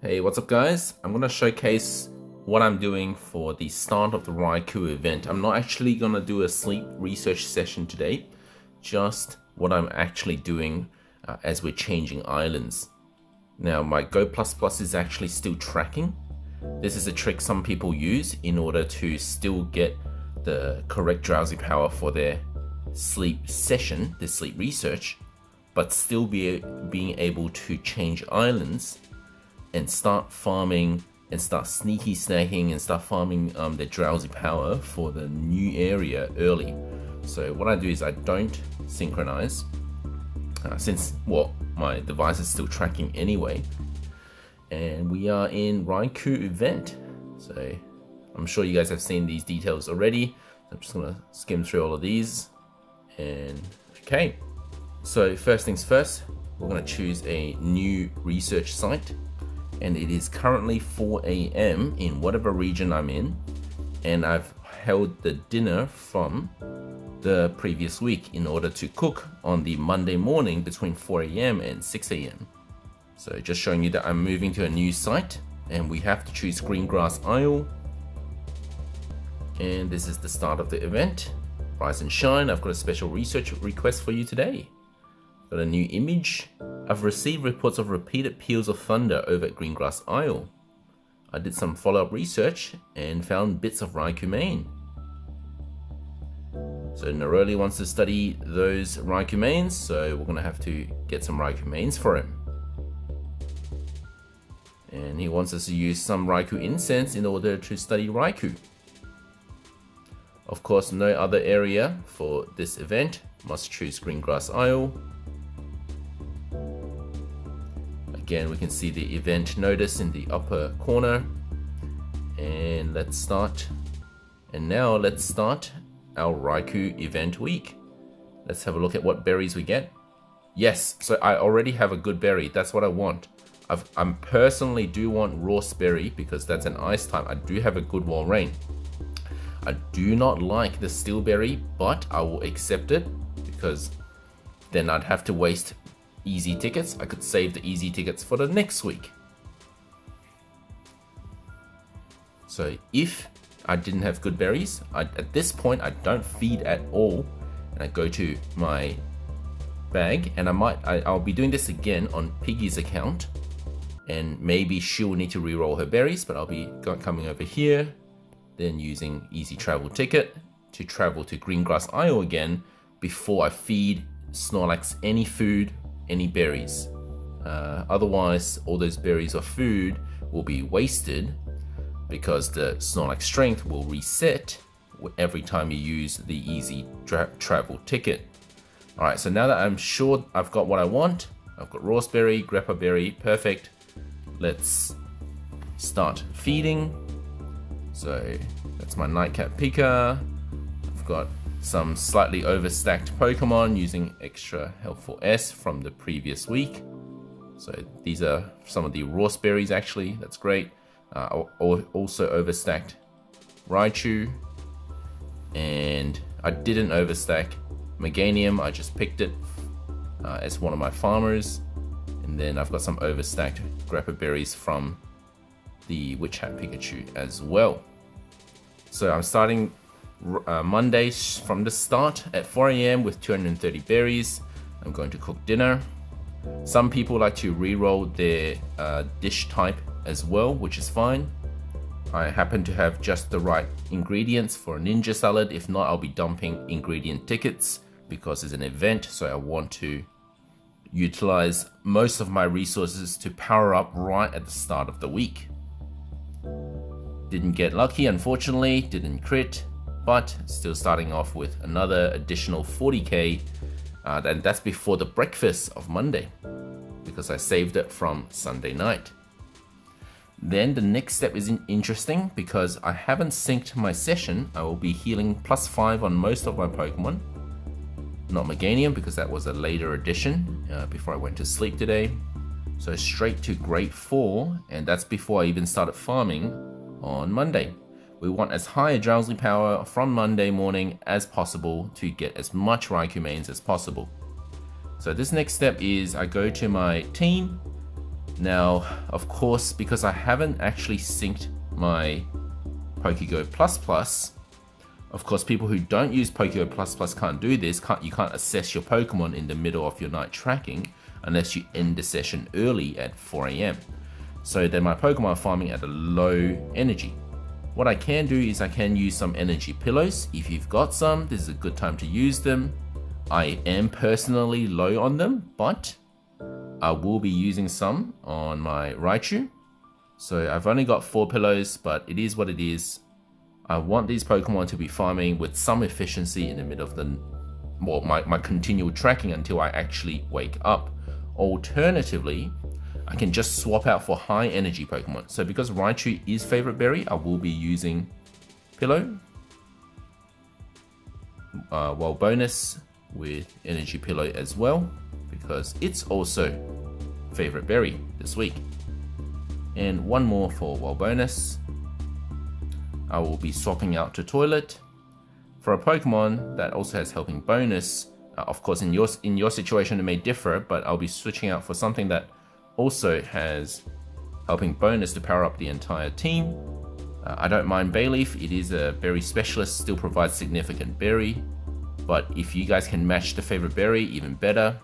Hey, what's up guys? I'm going to showcase what I'm doing for the start of the Raikou event. I'm not actually going to do a sleep research session today, just what I'm actually doing as we're changing islands. Now my Go++ is actually still tracking. This is a trick some people use in order to still get the correct drowsy power for their sleep session, the sleep research, but still being able to change islands and start farming and start sneaky snacking and start farming the drowsy power for the new area early. So what I do is I don't synchronize since, well, my device is still tracking anyway, and we are in Raikou event. So I'm sure you guys have seen these details already. I'm just gonna skim through all of these. And okay, so first things first, we're gonna choose a new research site. And it is currently 4 AM in whatever region I'm in, and I've held the dinner from the previous week in order to cook on the Monday morning between 4 AM and 6 AM. So just showing you that I'm moving to a new site, and we have to choose Greengrass Isle. And this is the start of the event. Rise and shine. I've got a special research request for you today. Got a new image. I've received reports of repeated peals of thunder over at Greengrass Isle. I did some follow-up research and found bits of Raikou main. So Rerolling wants to study those Raikou mains, so we're gonna have to get some Raikou mains for him. And he wants us to use some Raikou incense in order to study Raikou. Of course, no other area for this event. Must choose Greengrass Isle. Again, we can see the event notice in the upper corner, and let's start. And now let's start our Raikou event week. Let's have a look at what berries we get. Yes, so I already have a good berry. That's what I want. I personally do want raspberry because that's an ice type. I do have a good Rerolling. I do not like the steelberry, but I will accept it because then I'd have to waste easy tickets. I could save the easy tickets for the next week. So if I didn't have good berries, at this point I don't feed at all, and I go to my bag, and I'll be doing this again on Piggy's account, and maybe she'll need to re-roll her berries, but I'll be coming over here, then using easy travel ticket to travel to Greengrass Isle again before I feed Snorlax any food, any berries. Otherwise, all those berries or food will be wasted because the Snorlax strength will reset every time you use the easy travel ticket. Alright, so now that I'm sure I've got what I want, I've got raspberry, grappa berry, perfect. Let's start feeding. So that's my Nightcap Pika. I've got some slightly overstacked Pokemon using extra helpful S from the previous week. So these are some of the raspberries actually, that's great. Also overstacked Raichu, and I didn't overstack Meganium, I just picked it as one of my farmers. And then I've got some overstacked grappa berries from the Witch Hat Pikachu as well. So I'm starting Monday from the start at 4 AM with 230 berries. I'm going to cook dinner. Some people like to re-roll their dish type as well, which is fine. I happen to have just the right ingredients for a ninja salad. If not, I'll be dumping ingredient tickets because it's an event, so I want to utilize most of my resources to power up right at the start of the week. Didn't get lucky, unfortunately, didn't crit, but still starting off with another additional 40k, and that's before the breakfast of Monday, because I saved it from Sunday night. Then the next step is interesting because I haven't synced my session. I will be healing +5 on most of my Pokemon. Not Meganium because that was a later addition before I went to sleep today. So straight to grade 4, and that's before I even started farming on Monday. We want as high a drowsy power from Monday morning as possible to get as much Raikou mains as possible. So this next step is I go to my team Now, of course, because I haven't actually synced my Pokego Plus Plus, of course, people who don't use Pokego Plus Plus can't do this. You can't assess your Pokemon in the middle of your night tracking unless you end the session early at 4 AM. So then my Pokemon are farming at a low energy. What I can do is I can use some energy pillows. If you've got some, this is a good time to use them. I am personally low on them, but I will be using some on my Raikou. So I've only got 4 pillows, but it is what it is. I want these Pokemon to be farming with some efficiency in the middle of the, well, my continual tracking until I actually wake up. Alternatively, I can just swap out for high energy Pokemon. So because Raikou is favorite berry, I will be using Pillow. While bonus with energy Pillow as well, because it's also favorite berry this week. And one more for Wild bonus. I will be swapping out to Toilet for a Pokemon that also has helping bonus. Of course, in your situation it may differ, but I'll be switching out for something that also has helping bonus to power up the entire team. I don't mind Bayleaf. It is a berry specialist, still provides significant berry, but if you guys can match the favorite berry, even better.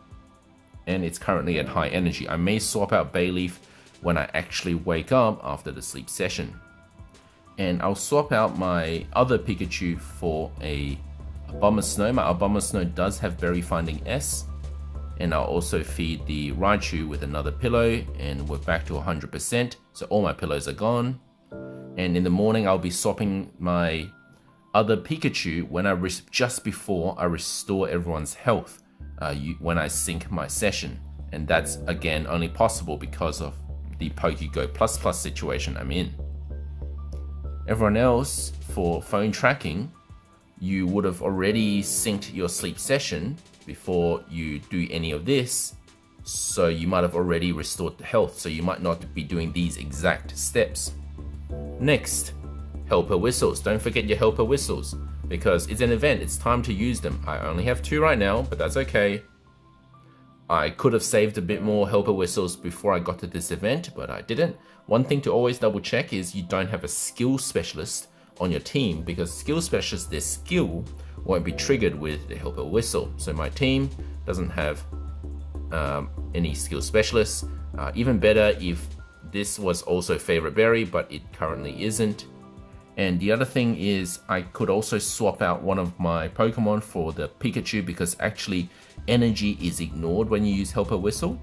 And it's currently at high energy. I may swap out Bayleaf when I actually wake up after the sleep session. And I'll swap out my other Pikachu for a Abomasnow. My Abomasnow does have Berry Finding S. And I'll also feed the Raikou with another pillow, and we're back to 100%. So all my pillows are gone. And in the morning, I'll be swapping my other Pikachu when just before I restore everyone's health when I sync my session. And that's again only possible because of the Pokego Plus Plus situation I'm in. Everyone else, for phone tracking, you would have already synced your sleep session before you do any of this, so you might have already restored the health, so you might not be doing these exact steps. Next, helper whistles. Don't forget your helper whistles, because it's an event, it's time to use them. I only have 2 right now, but that's okay. I could have saved a bit more helper whistles before I got to this event, but I didn't. One thing to always double check is you don't have a skill specialist on your team, because skill specialists, their skill won't be triggered with the helper whistle. So my team doesn't have any skill specialists. Even better if this was also favorite berry, but it currently isn't. And the other thing is I could also swap out one of my Pokemon for the Pikachu, because actually energy is ignored when you use helper whistle.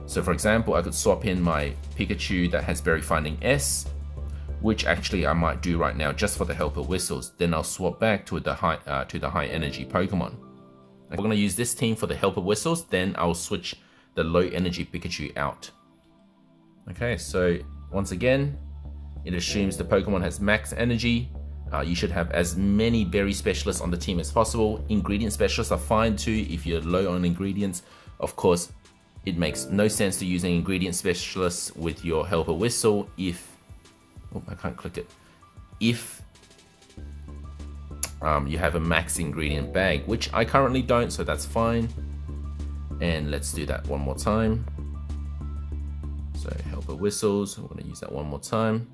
So for example, I could swap in my Pikachu that has Berry Finding S, which actually I might do right now just for the helper whistles. Then I'll swap back to the high energy Pokemon. We're going to use this team for the helper whistles, then I'll switch the low energy Pikachu out. Okay, so once again, it assumes the Pokemon has max energy. You should have as many berry specialists on the team as possible. Ingredient specialists are fine too if you're low on ingredients. Of course, it makes no sense to use an ingredient specialist with your helper whistle if, oh, I can't click it, if you have a max ingredient bag, which I currently don't, so that's fine. And let's do that one more time. So helper whistles, we're going to use that one more time.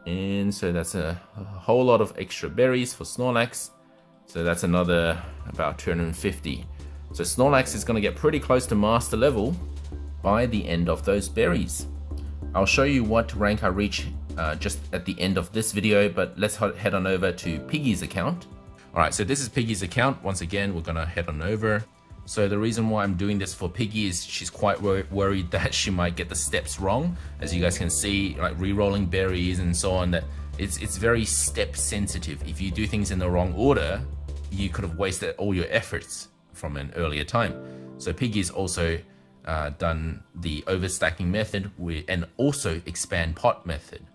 And so that's a whole lot of extra berries for Snorlax. So that's another about 250. So Snorlax is going to get pretty close to master level by the end of those berries. I'll show you what rank I reach just at the end of this video, but let's head on over to Piggy's account. Alright, so this is Piggy's account. Once again, we're going to head on over. So the reason why I'm doing this for Piggy is she's quite worried that she might get the steps wrong. As you guys can see, like re-rolling berries and so on, that it's very step sensitive. If you do things in the wrong order, you could have wasted all your efforts from an earlier time. So Piggy's also done the overstacking method and also expand pot method.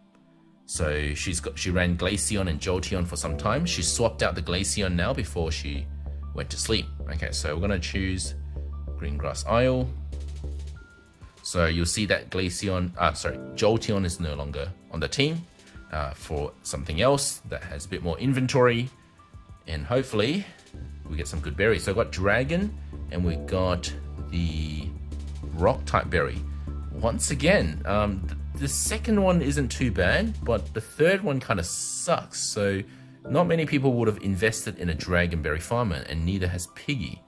So she ran Glaceon and Jolteon for some time. She swapped out the Glaceon now before she went to sleep. Okay, so we're gonna choose Greengrass Isle. So you'll see that Jolteon is no longer on the team for something else that has a bit more inventory, and hopefully we get some good berries. So I've got Dragon, and we got the rock type berry. Once again, the second one isn't too bad, but the third one kind of sucks. So not many people would have invested in a dragonberry farmer, and neither has Piggy.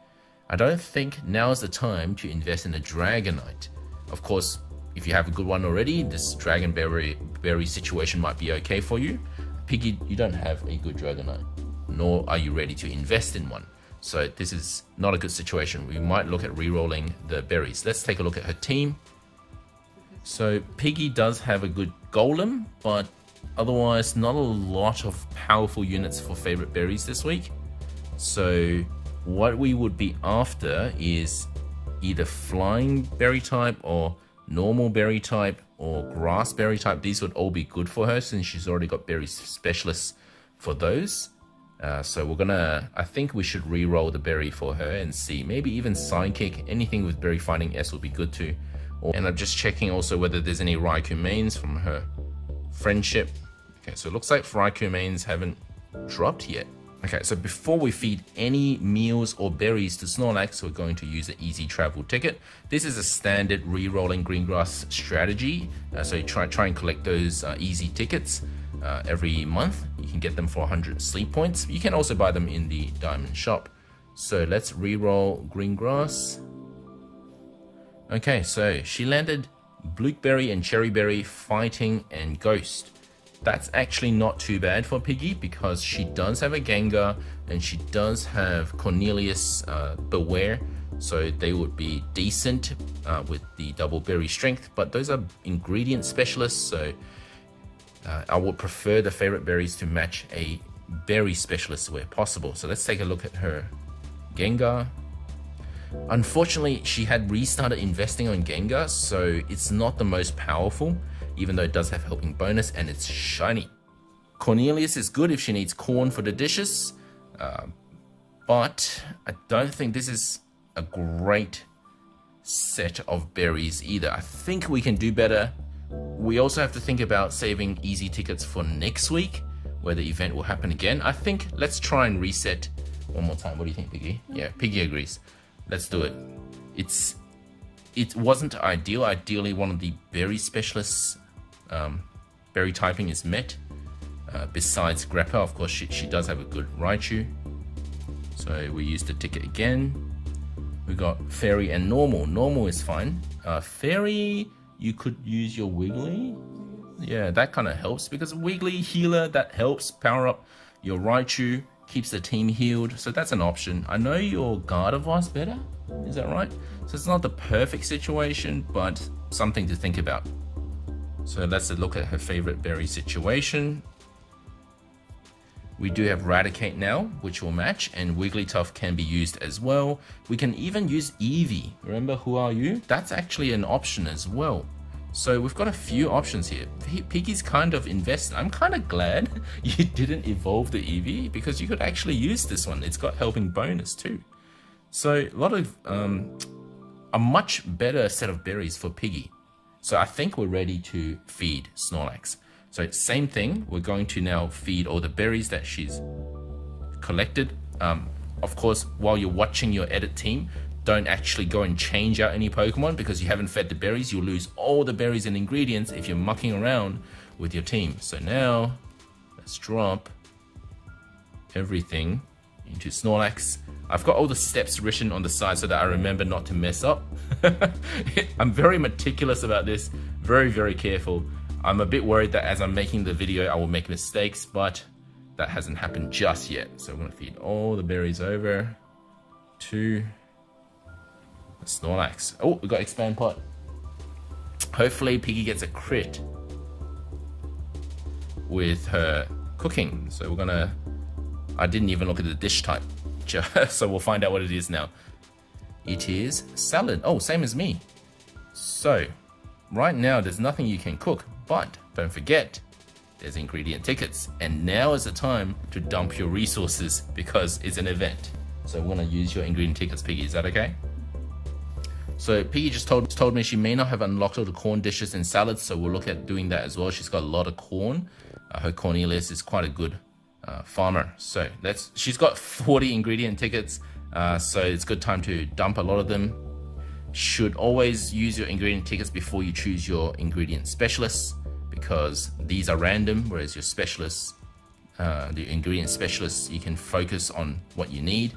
I don't think now is the time to invest in a dragonite. Of course, if you have a good one already, this dragonberry situation might be okay for you. Piggy, you don't have a good dragonite, nor are you ready to invest in one. So this is not a good situation. We might look at re-rolling the berries. Let's take a look at her team. So Piggy does have a good golem, but otherwise not a lot of powerful units for favorite berries this week. So what we would be after is either flying berry type or normal berry type or grass berry type. These would all be good for her since she's already got berry specialists for those. So we're gonna, I think we should re-roll the berry for her and see. Maybe even sidekick, anything with berry finding S will be good too. And I'm just checking also whether there's any Raikou mains from her friendship. Okay, so it looks like Raikou mains haven't dropped yet. Okay, so before we feed any meals or berries to Snorlax, we're going to use an easy travel ticket. This is a standard re-rolling green grass strategy. So you try and collect those easy tickets every month. You can get them for 100 sleep points. You can also buy them in the diamond shop. So let's re-roll green grass. Okay, so she landed Blueberry and Cherryberry, Fighting, and Ghost. That's actually not too bad for Piggy because she does have a Gengar and she does have Cornelius Beware, so they would be decent with the double berry strength, but those are ingredient specialists, so I would prefer the favorite berries to match a berry specialist where possible. So let's take a look at her Gengar. Unfortunately, she had restarted investing on Gengar, so it's not the most powerful, even though it does have helping bonus and it's shiny. Cornelius is good if she needs corn for the dishes, but I don't think this is a great set of berries either. I think we can do better. We also have to think about saving easy tickets for next week, where the event will happen again. I think let's try and reset one more time. What do you think, Piggy? Yeah, Piggy agrees. Let's do it. It wasn't ideal. Ideally, one of the berry specialists, berry typing is met. Besides Grappa, of course, she does have a good Raichu. So we use the ticket again. We got Fairy and Normal. Normal is fine. Fairy, you could use your Wiggly. Yeah, that kind of helps because Wiggly healer, that helps power up your Raichu. Keeps the team healed, so that's an option. I know your Gardevoir's better, is that right? So it's not the perfect situation, but something to think about. So let's look at her favorite berry situation. We do have Raticate now, which will match, and Wigglytuff can be used as well. We can even use Eevee. Remember, who are you? That's actually an option as well. So we've got a few options here. Piggy's kind of invested. I'm kind of glad you didn't evolve the Eevee because you could actually use this one. It's got helping bonus too. So a lot of a much better set of berries for Piggy. So I think we're ready to feed Snorlax. So same thing, we're going to now feed all the berries that she's collected. Of course, while you're watching your edit team, don't actually go and change out any Pokemon because you haven't fed the berries. You'll lose all the berries and ingredients if you're mucking around with your team. So now, let's drop everything into Snorlax. I've got all the steps written on the side so that I remember not to mess up. I'm very meticulous about this, very, very careful. I'm a bit worried that as I'm making the video, I will make mistakes, but that hasn't happened just yet. So I'm gonna feed all the berries over to Snorlax. Oh, we got Expand Pot. Hopefully Piggy gets a crit with her cooking. So we're gonna, I didn't even look at the dish type. So we'll find out what it is now. It is salad. Oh, same as me. So right now there's nothing you can cook, but don't forget there's ingredient tickets. And now is the time to dump your resources because it's an event. So we're gonna use your ingredient tickets, Piggy. Is that okay? So Piggy just told me she may not have unlocked all the corn dishes and salads, so we'll look at doing that as well. She's got a lot of corn. Her Cornelius is quite a good farmer. So she's got 40 ingredient tickets, so it's a good time to dump a lot of them. should always use your ingredient tickets before you choose your ingredient specialists, because these are random, whereas your specialists, the ingredient specialists, you can focus on what you need.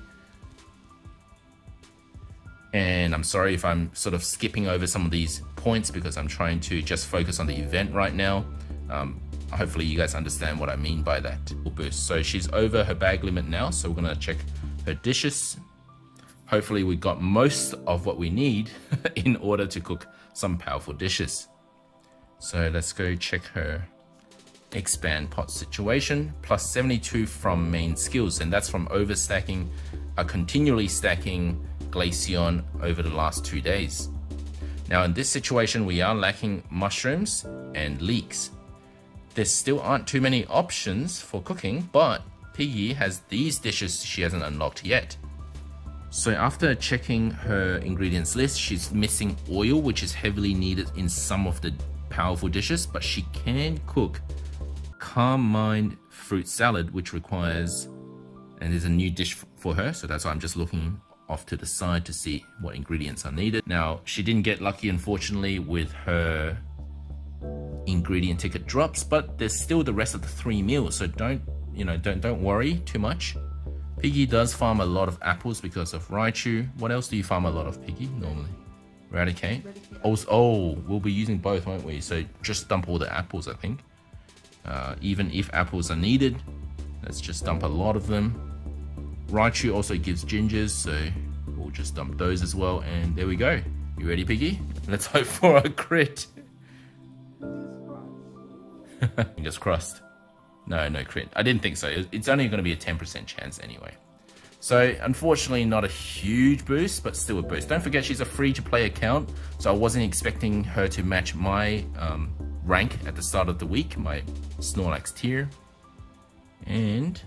And I'm sorry if I'm sort of skipping over some of these points because I'm trying to just focus on the event right now. Hopefully you guys understand what I mean by that. Boost. So she's over her bag limit now, so we're gonna check her dishes. Hopefully we got most of what we need in order to cook some powerful dishes. So let's go check her expand pot situation. Plus 72 from main skills, and that's from overstacking, continually stacking Glaceon over the last 2 days. Now in this situation we are lacking mushrooms and leeks. There still aren't too many options for cooking, but Piggy has these dishes she hasn't unlocked yet. So after checking her ingredients list, she's missing oil, which is heavily needed in some of the powerful dishes, but she can cook Calm Mind fruit salad, which requires, and there's a new dish for her, so that's why I'm just looking off to the side to see what ingredients are needed. Now, she didn't get lucky, unfortunately, with her ingredient ticket drops, but there's still the rest of the 3 meals, so don't worry too much. Piggy does farm a lot of apples because of Raikou. What else do you farm a lot of, Piggy, normally? Eradicate? Oh, we'll be using both, won't we? So just dump all the apples, I think. Even if apples are needed, let's just dump a lot of them. Raikou also gives gingers, so we'll just dump those as well, and there we go. You ready, Piggy? Let's hope for a crit. Fingers crossed. No crit. I didn't think so. It's only going to be a 10% chance anyway. So unfortunately not a huge boost, but still a boost. Don't forget she's a free-to-play account, so I wasn't expecting her to match my rank at the start of the week, my Snorlax tier. And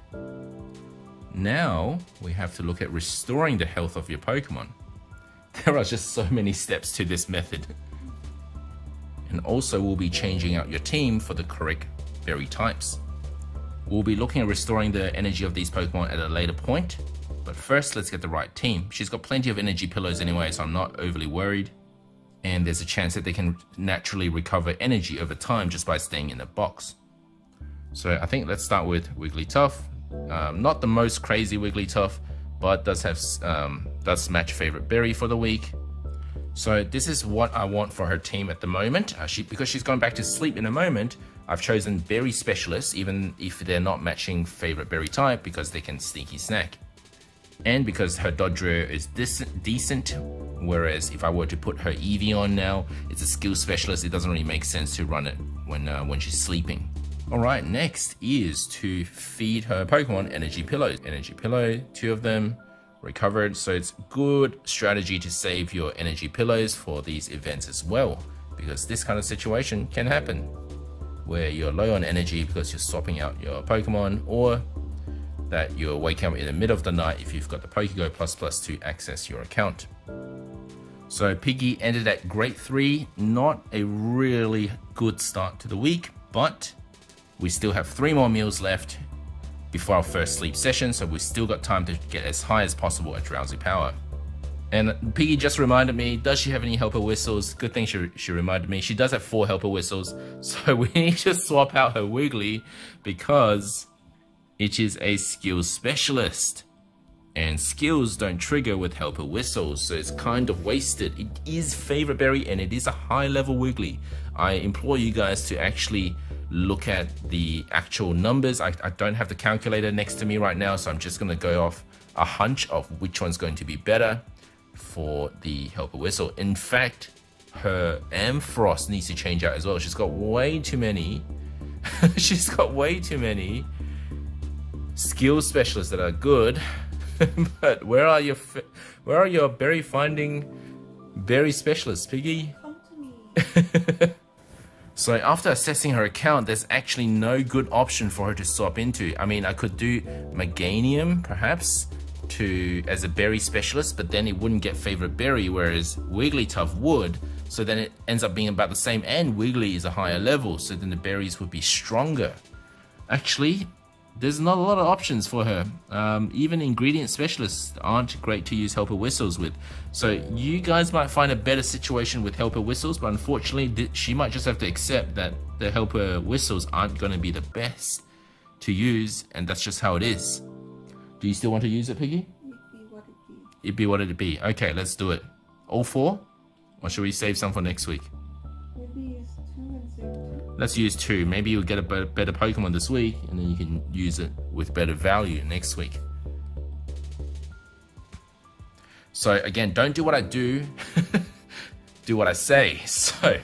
now we have to look at restoring the health of your Pokemon. There are just so many steps to this method. And also we'll be changing out your team for the correct berry types. We'll be looking at restoring the energy of these Pokemon at a later point, but first let's get the right team. She's got plenty of energy pillows anyway, so I'm not overly worried. And there's a chance that they can naturally recover energy over time just by staying in a box. So I think let's start with Wigglytuff. Not the most crazy Wigglytuff, but does match favorite berry for the week. So this is what I want for her team at the moment. Because she's going back to sleep in a moment, I've chosen berry specialists, even if they're not matching favorite berry type, because they can sneaky snack. And because her Dodrio is decent, whereas if I were to put her Eevee on now, it's a skill specialist, it doesn't really make sense to run it when she's sleeping. Alright, next is to feed her Pokemon energy pillows. Energy pillow, 2 of them, recovered, so it's good strategy to save your energy pillows for these events as well, because this kind of situation can happen where you're low on energy because you're swapping out your Pokemon, or that you're waking up in the middle of the night if you've got the PokeGo++ to access your account. So Piggy ended at grade 3, not a really good start to the week, but we still have 3 more meals left before our first sleep session, so we've still got time to get as high as possible at Drowsy Power. And Piggy just reminded me, does she have any helper whistles? Good thing she reminded me. She does have 4 helper whistles, so we need to swap out her Wiggly because it is a skills specialist. And skills don't trigger with helper whistles, so it's kind of wasted. It is favorite berry and it is a high level Wiggly. I implore you guys to actually look at the actual numbers. I don't have the calculator next to me right now, so I'm just going to go off a hunch of which one's going to be better for the helper whistle. In fact, her Ampharos needs to change out as well. She's got way too many she's got way too many skill specialists that are good. But where are your berry finding berry specialists, Piggy? Come to me. So after assessing her account, there's actually no good option for her to swap into. I mean, I could do Meganium perhaps as a berry specialist, but then it wouldn't get favorite berry, whereas Wigglytuff would. So then it ends up being about the same, and Wiggly is a higher level, so then the berries would be stronger. Actually, there's not a lot of options for her. Even ingredient specialists aren't great to use helper whistles with. So you guys might find a better situation with helper whistles, but unfortunately she might just have to accept that the helper whistles aren't going to be the best to use, and that's just how it is. Do you still want to use it, Piggy? It'd be what it'd be. Okay, let's do it. All 4? Or should we save some for next week? Maybe use 2 and save 2. Let's use 2. Maybe you'll get a better Pokemon this week, and then you can use it with better value next week. So again, don't do what I do, do what I say. So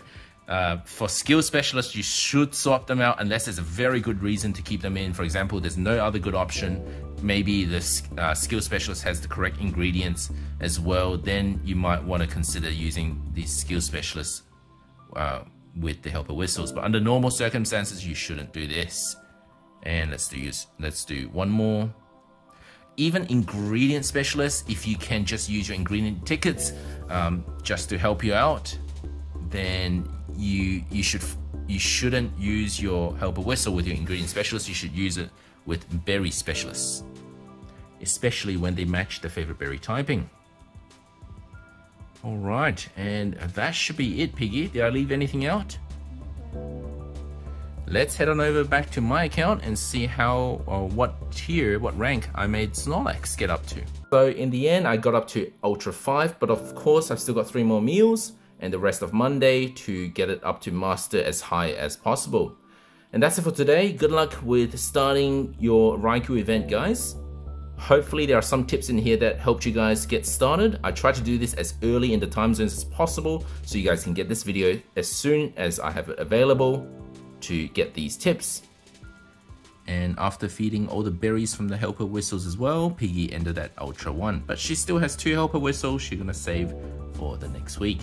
for skill specialists, you should swap them out unless there's a very good reason to keep them in. For example, there's no other good option. Maybe the skill specialist has the correct ingredients as well. Then you might want to consider using these skill specialists with the helper whistles. But under normal circumstances, you shouldn't do this. And let's do one more. Even ingredient specialists, if you can just use your ingredient tickets just to help you out, then you shouldn't use your helper whistle with your ingredient specialist. You should use it with berry specialists, especially when they match the favorite berry typing. All right, and that should be it, Piggy. Did I leave anything out? Let's head on over back to my account and see how or what rank I made Snorlax get up to. So in the end, I got up to Ultra 5, but of course I've still got 3 more meals and the rest of Monday to get it up to Master as high as possible. And that's it for today. Good luck with starting your Raikou event, guys. Hopefully there are some tips in here that helped you guys get started. I try to do this as early in the time zones as possible so you guys can get this video as soon as I have it available to get these tips. And after feeding all the berries from the helper whistles as well, Piggy ended at Ultra 1, but she still has 2 helper whistles she's gonna save for the next week.